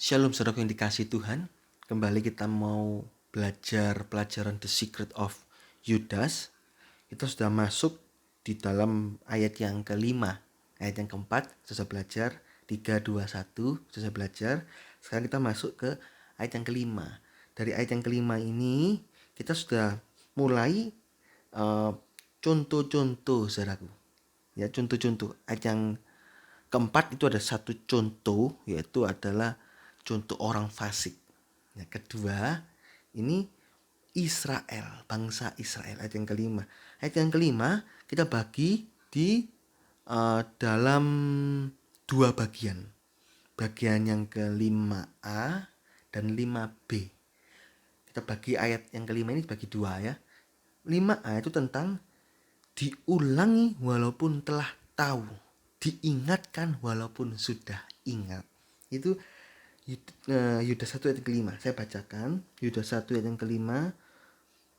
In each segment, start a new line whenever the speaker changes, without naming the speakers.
Shalom saudara yang dikasih Tuhan. Kembali kita mau belajar pelajaran The Secret of Judas. Kita sudah masuk di dalam ayat yang kelima. Ayat yang keempat sudah belajar 3, 2, 1 sudah belajar. Sekarang kita masuk ke ayat yang kelima. Dari ayat yang kelima ini kita sudah mulai contoh-contoh saudaraku. Ya, contoh-contoh. Ayat yang keempat itu ada satu contoh, yaitu adalah contoh orang fasik. Yang kedua, ini Israel, bangsa Israel. Ayat yang kelima. Ayat yang kelima kita bagi di dalam dua bagian. Bagian yang ke-5A dan 5B. Kita bagi ayat yang kelima ini bagi dua ya. 5A itu tentang diulangi walaupun telah tahu, diingatkan walaupun sudah ingat. Itu Yudas 1 ayat yang kelima. Saya bacakan Yudas 1 ayat yang kelima.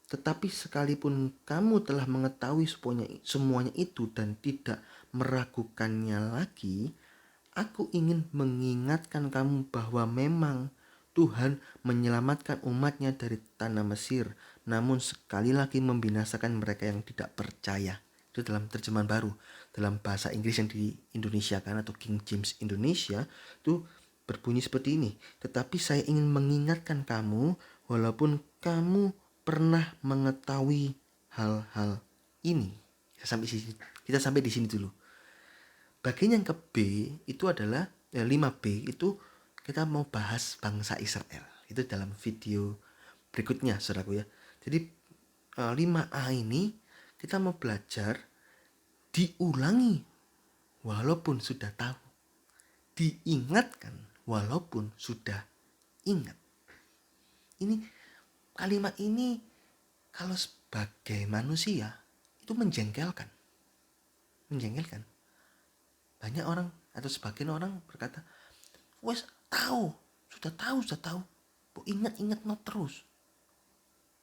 Tetapi sekalipun kamu telah mengetahui semuanya itu dan tidak meragukannya lagi, aku ingin mengingatkan kamu bahwa memang Tuhan menyelamatkan umatnya dari tanah Mesir, namun sekali lagi membinasakan mereka yang tidak percaya. Itu dalam terjemahan baru. Dalam bahasa Inggris yang di Indonesia kan, atau King James Indonesia, itu berbunyi seperti ini. Tetapi saya ingin mengingatkan kamu, walaupun kamu pernah mengetahui hal-hal ini. Kita sampai di sini dulu. Bagian yang ke B itu adalah 5B itu kita mau bahas bangsa Israel. Itu dalam video berikutnya saudaraku ya. Jadi 5A ini kita mau belajar diulangi walaupun sudah tahu, diingatkan walaupun sudah ingat. Ini kalimat ini kalau sebagai manusia itu menjengkelkan. Banyak orang atau sebagian orang berkata, wes tahu, sudah tahu. Kok ingat no terus.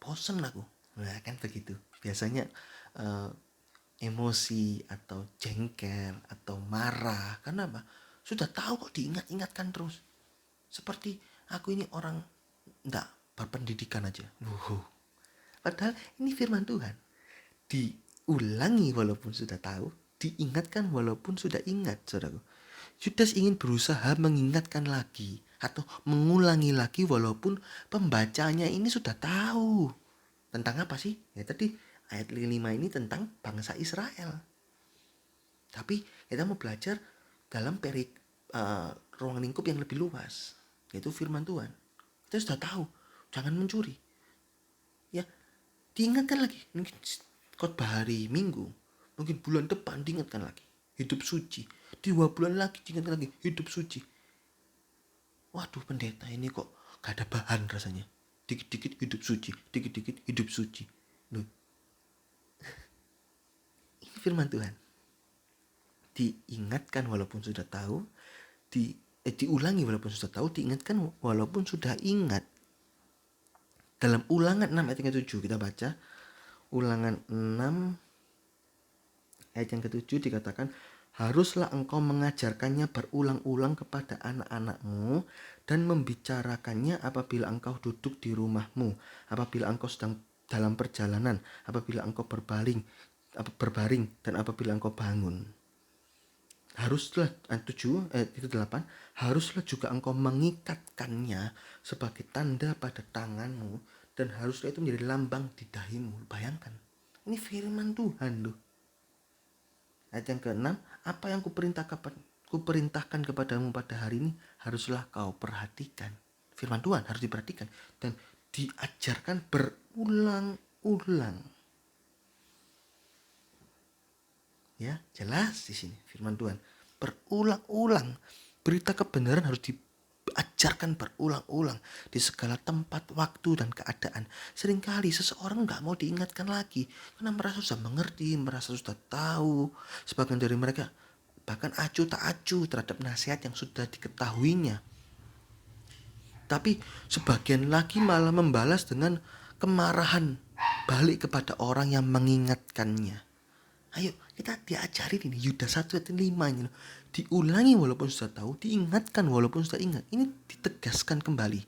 Bosen aku. Nah kan begitu. Biasanya emosi atau jengkel atau marah. Karena apa? Sudah tahu kok diingat-ingatkan terus. Seperti aku ini orang enggak berpendidikan aja. Padahal ini firman Tuhan. Diulangi walaupun sudah tahu, diingatkan walaupun sudah ingat, saudaraku. Yudas ingin berusaha mengingatkan lagi atau mengulangi lagi walaupun pembacanya ini sudah tahu. Tentang apa sih? Ya tadi ayat 5 ini tentang bangsa Israel. Tapi kita mau belajar dalam ruang lingkup yang lebih luas, yaitu firman Tuhan. Kita sudah tahu, jangan mencuri. Ya, diingatkan lagi. Mungkin khotbah hari Minggu, mungkin bulan depan diingatkan lagi. Hidup suci. 2 bulan lagi diingatkan lagi. Hidup suci. Waduh pendeta ini kok gak ada bahan rasanya. Dikit-dikit hidup suci. Dikit-dikit hidup suci. Loh. Ini firman Tuhan. Diingatkan walaupun sudah tahu. Diulangi walaupun sudah tahu. Diingatkan walaupun sudah ingat. Dalam Ulangan 6 ayat yang ke-7 kita baca. Ulangan 6 ayat yang ke-7 dikatakan, haruslah engkau mengajarkannya berulang-ulang kepada anak-anakmu dan membicarakannya apabila engkau duduk di rumahmu, apabila engkau sedang dalam perjalanan, apabila engkau berbaring dan apabila engkau bangun. Haruslah 8, haruslah juga engkau mengikatkannya sebagai tanda pada tanganmu dan haruslah itu menjadi lambang di dahimu. Bayangkan, ini firman Tuhan loh. Ayat yang ke-6, apa yang kuperintahkan kepadamu pada hari ini haruslah kau perhatikan. Firman Tuhan harus diperhatikan dan diajarkan berulang-ulang. Ya, jelas di sini firman Tuhan. Berulang-ulang. Berita kebenaran harus diajarkan berulang-ulang di segala tempat, waktu, dan keadaan. Seringkali seseorang gak mau diingatkan lagi karena merasa sudah mengerti, merasa sudah tahu. Sebagian dari mereka bahkan acuh tak acuh terhadap nasihat yang sudah diketahuinya. Tapi sebagian lagi malah membalas dengan kemarahan balik kepada orang yang mengingatkannya. Ayo Kita diajarin ini Yudas 1 ayat 5 ini loh. Diulangi walaupun sudah tahu, diingatkan walaupun sudah ingat. Ini ditegaskan kembali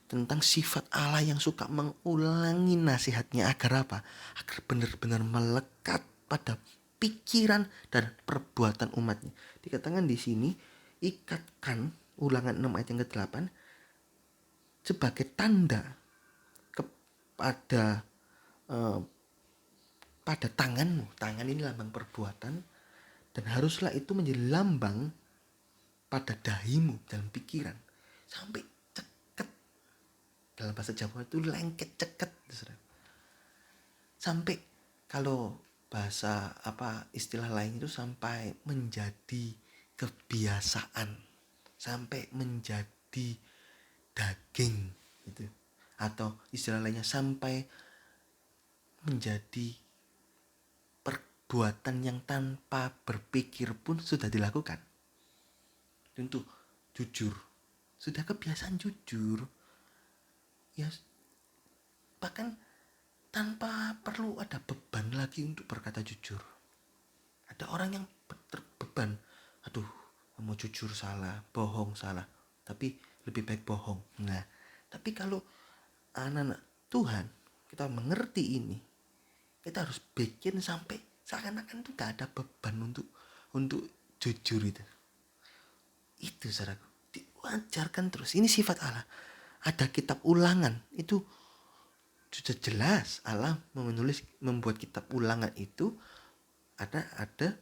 tentang sifat Allah yang suka mengulangi nasihatnya agar apa? Agar benar-benar melekat pada pikiran dan perbuatan umatnya. Dikatakan di sini, ikatkan, Ulangan 6 ayat yang ke-8, sebagai tanda kepada pada tanganmu. Tangan ini lambang perbuatan, dan haruslah itu menjadi lambang pada dahimu dalam pikiran. Sampai ceket. Dalam bahasa Jawa itu lengket, ceket. Sampai kalau bahasa istilah lain itu sampai menjadi kebiasaan, sampai menjadi daging gitu. Atau istilah lainnya sampai menjadi perbuatan yang tanpa berpikir pun sudah dilakukan. Tentu jujur, sudah kebiasaan jujur ya, bahkan tanpa perlu ada beban lagi untuk berkata jujur. Ada orang yang beban, aduh mau jujur salah, bohong salah, tapi lebih baik bohong. Nah, tapi kalau anak-anak Tuhan, kita mengerti ini, kita harus bikin sampai seakan-akan itu gak ada beban untuk jujur itu. Itu saudaraku, diwajarkan terus. Ini sifat Allah. Ada kitab ulangan, itu sudah jelas Allah membuat kitab ulangan itu ada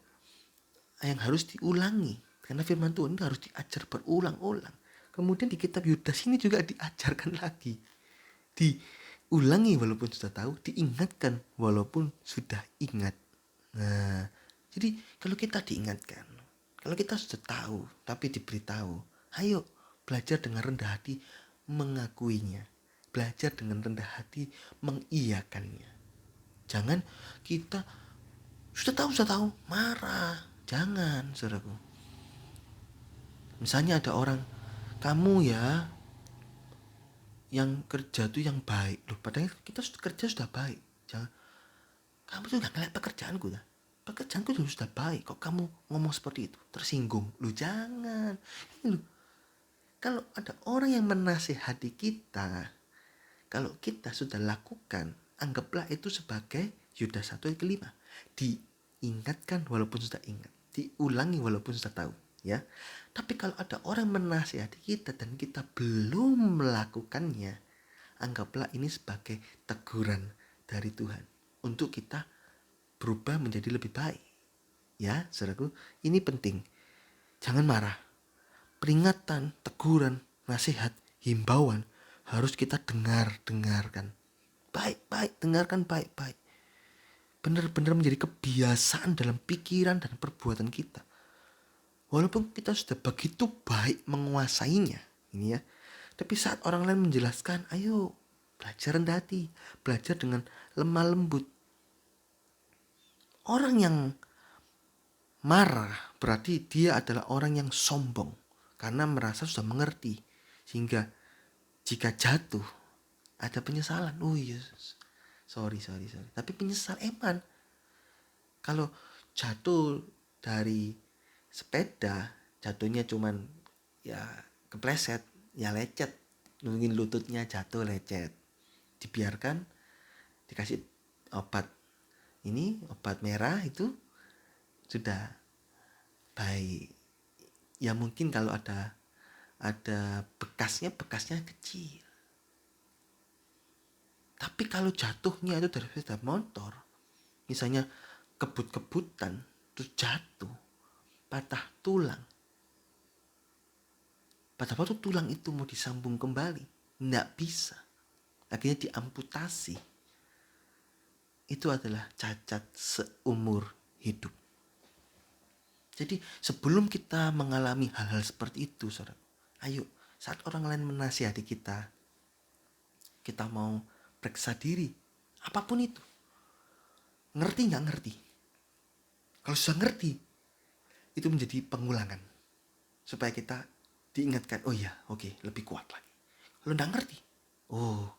yang harus diulangi, karena firman Tuhan itu harus diajar berulang-ulang. Kemudian di kitab Yudas ini juga diajarkan lagi, diulangi walaupun sudah tahu, diingatkan walaupun sudah ingat. Nah, jadi kalau kita diingatkan, kalau kita sudah tahu tapi diberitahu, ayo belajar dengan rendah hati mengakuinya, belajar dengan rendah hati mengiyakannya. Jangan kita sudah tahu marah, jangan, saudaraku. Misalnya ada orang, kamu ya yang kerja tuh yang baik loh, padahal kita kerja sudah baik. Jangan, kamu tuh gak ngeliat pekerjaanku dah. Pekerjaanku sudah baik, kok kamu ngomong seperti itu, tersinggung. Lu jangan. Ini loh, kalau ada orang yang menasihati kita, kalau kita sudah lakukan, anggaplah itu sebagai Yudas 1 ayat 5. Diingatkan walaupun sudah ingat, diulangi walaupun sudah tahu, ya. Tapi kalau ada orang menasihati kita dan kita belum melakukannya, anggaplah ini sebagai teguran dari Tuhan untuk kita berubah menjadi lebih baik. Ya, saudaraku, ini penting. Jangan marah. Peringatan, teguran, nasihat, himbauan harus kita dengarkan. Baik-baik, dengarkan baik-baik. Benar-benar menjadi kebiasaan dalam pikiran dan perbuatan kita. Walaupun kita sudah begitu baik menguasainya, ini ya. Tapi saat orang lain menjelaskan, ayo belajar rendah hati, belajar dengan lemah lembut. Orang yang marah berarti dia adalah orang yang sombong karena merasa sudah mengerti, sehingga jika jatuh ada penyesalan. Oh iya, sorry. Tapi penyesal eman. Kalau jatuh dari sepeda, jatuhnya cuman ya kepleset, ya lecet, mungkin lututnya jatuh lecet, dibiarkan, dikasih obat merah itu sudah baik. Ya mungkin kalau ada bekasnya kecil. Tapi kalau jatuhnya itu dari sepeda motor, misalnya kebut-kebutan terus jatuh, patah tulang. Pada waktu tulang itu mau disambung kembali, nggak bisa. Akhirnya diamputasi. Itu adalah cacat seumur hidup. Jadi sebelum kita mengalami hal-hal seperti itu, saudara, ayo saat orang lain menasihati kita, kita mau periksa diri, apapun itu. Ngerti nggak ngerti? Kalau sudah ngerti, itu menjadi pengulangan. Supaya kita diingatkan, oh iya, oke, lebih kuat lagi. Kalau nggak ngerti, oh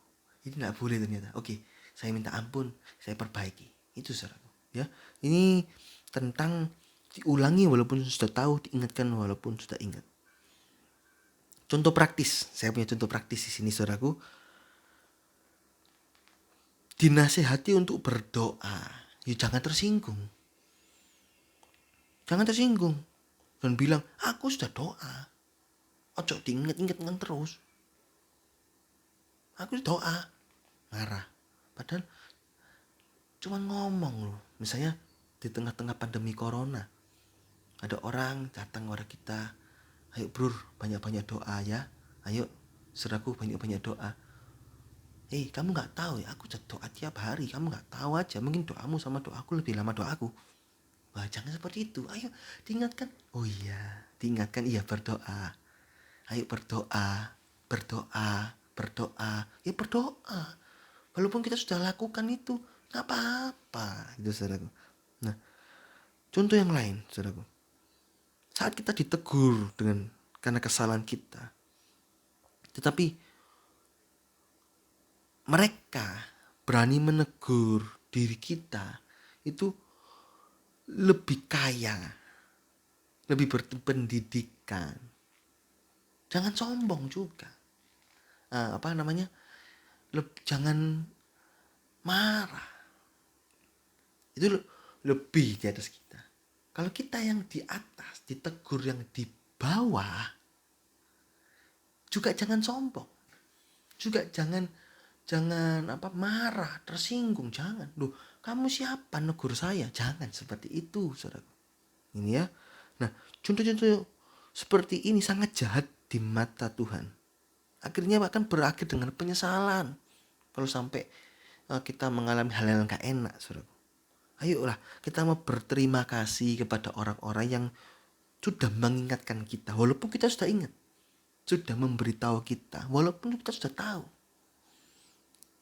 ini nggak boleh ternyata. Oke, saya minta ampun, saya perbaiki. Itu saudara. Ya, ini tentang diulangi walaupun sudah tahu, diingatkan walaupun sudah ingat. Contoh praktis, saya punya contoh praktis di sini saudaraku. Dinasehati untuk berdoa, ya jangan tersinggung. Jangan tersinggung dan bilang, aku sudah doa. Ojo diingat-ingatkan terus. Aku doa, marah. Padahal cuma ngomong loh. Misalnya di tengah-tengah pandemi corona, ada orang datang kepada kita, ayo bro, banyak-banyak doa ya. Ayo, saudaraku, banyak-banyak doa. Kamu gak tahu ya, aku doa tiap hari. Kamu gak tahu aja, mungkin doamu sama doaku lebih lama doaku. Wah, jangan seperti itu. Ayo, diingatkan. Oh iya, diingatkan, iya berdoa. Ayo berdoa, berdoa, berdoa. Ya berdoa. Walaupun kita sudah lakukan itu, gak apa-apa. Itu saudaraku. Nah, contoh yang lain, saudaraku. Saat kita ditegur karena kesalahan kita, tetapi mereka berani menegur diri kita, itu lebih kaya, lebih berpendidikan. Jangan sombong juga. Jangan marah. Itu lebih di atas kita. Kalau kita yang di atas ditegur yang di bawah, juga jangan sombong. Juga jangan marah, tersinggung, jangan. Loh, kamu siapa negur saya? Jangan seperti itu, saudaraku. Ini ya. Nah, contoh-contoh seperti ini sangat jahat di mata Tuhan. Akhirnya akan berakhir dengan penyesalan kalau sampai kita mengalami hal-hal yang gak enak, saudaraku. Ayolah, kita mau berterima kasih kepada orang-orang yang sudah mengingatkan kita, walaupun kita sudah ingat, sudah memberitahu kita, walaupun kita sudah tahu.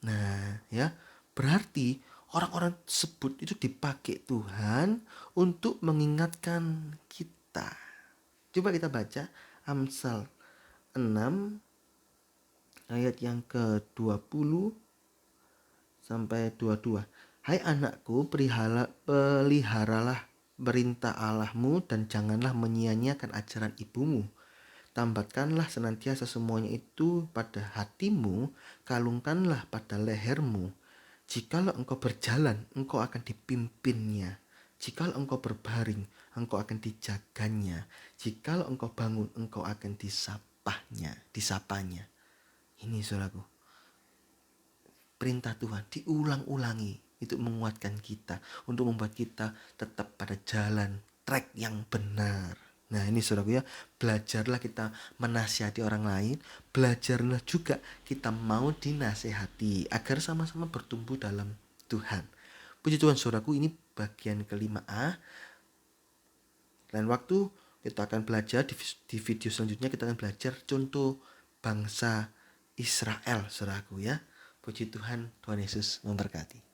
Nah, ya, berarti orang-orang tersebut itu dipakai Tuhan untuk mengingatkan kita. Coba kita baca Amsal 6 ayat yang ke-20 sampai 22. Hai anakku, peliharalah perintah Allahmu dan janganlah menyia-nyiakan ajaran ibumu. Tambatkanlah senantiasa semuanya itu pada hatimu, kalungkanlah pada lehermu. Jikalau engkau berjalan, engkau akan dipimpinnya. Jikalau engkau berbaring, engkau akan dijaganya. Jikalau engkau bangun, engkau akan disapanya. Ini saudaraku, perintah Tuhan diulang-ulangi. Itu menguatkan kita, untuk membuat kita tetap pada jalan track yang benar. Nah ini saudaraku ya, belajarlah kita menasihati orang lain, belajarlah juga kita mau dinasehati agar sama-sama bertumbuh dalam Tuhan. Puji Tuhan saudaraku, ini bagian ke-5A. Lain waktu kita akan belajar di video selanjutnya, kita akan belajar contoh bangsa Israel saudaraku ya. Puji Tuhan, Tuhan Yesus memberkati.